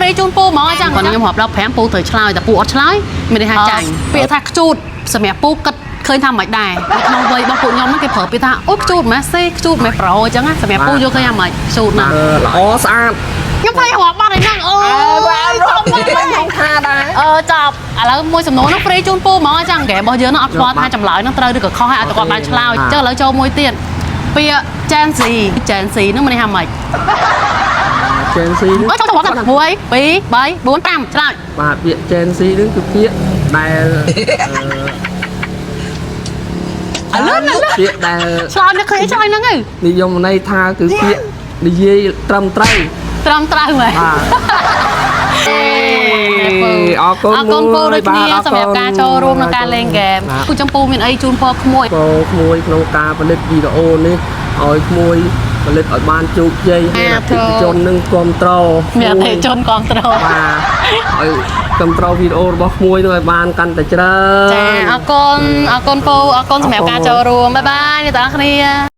free ជូនពូហ្មងអញ្ចឹងគាត់ខ្ញុំរាប់ដល់5ពូត្រូវឆ្លើយតែពូអត់ឆ្លើយមានន័យថាចាញ់ពាក្យថាខ្ជូតសម្រាប់ពូគិតឃើញថាមិនដែរក្នុងវ័យរបស់ពួកខ្ញុំហ្នឹងគេប្រើពាក្យថាអូខ្ជូតម៉េះសេខ្ជូតម៉េះប្រូអញ្ចឹងសម្រាប់ពូយកឃើញថាមិនខ្ជូតណាល្អស្អាតខ្ញុំthấyរាប់បាត់ហើយហ្នឹងចាប់ខ្ញុំថាដែរចាប់ឥឡូវមួយសំណួរហ្នឹង free ជូនពូហ្មងអញ្ចឹងហ្គេមរបស់យើងហ្នឹងអត់ខ្វល់ថាចម្លើយហ្នឹងត្រូវឬក៏ខុសហើយឲ្យតែគាត់បានឆ្លើយអញ្ចឹងឥឡូវចូលមួយទៀតពាក្យ Gen Z ហ្នឹងមានន័យថាម៉េច Gen Z អូចូលមក1 2 3 4 5ឆ្លើយបាទពាក្យ Gen Z ហ្នឹងគឺពាក្យដែលឥឡូវពាក្យដែលឆ្លើយនៅគ្នាឆ្លើយហ្នឹងឯងនិយមន័យថាគឺពាក្យនិយាយត្រឹមត្រូវមែនអរគុណពូដូចគ្នាសម្រាប់ការចូលរួមក្នុងការលេងហ្គេមពូចំពូមានអីជូនពរក្មួយក្មួយក្នុងការផលិតវីដេអូនេះឲ្យក្មួយផលិតឲ្យបានជោគជ័យមានអតិថិជននឹងគ្រប់គ្រងមានអតិថិជនគ្រប់គ្រងបាទឲ្យគ្រប់គ្រងវីដេអូរបស់ក្មួយនោះឲ្យបានកាន់តែច្រើនចាអរគុណពូអរគុណសម្រាប់ការចូលរួមបាយបាយអ្នកទាំងអស់គ្នា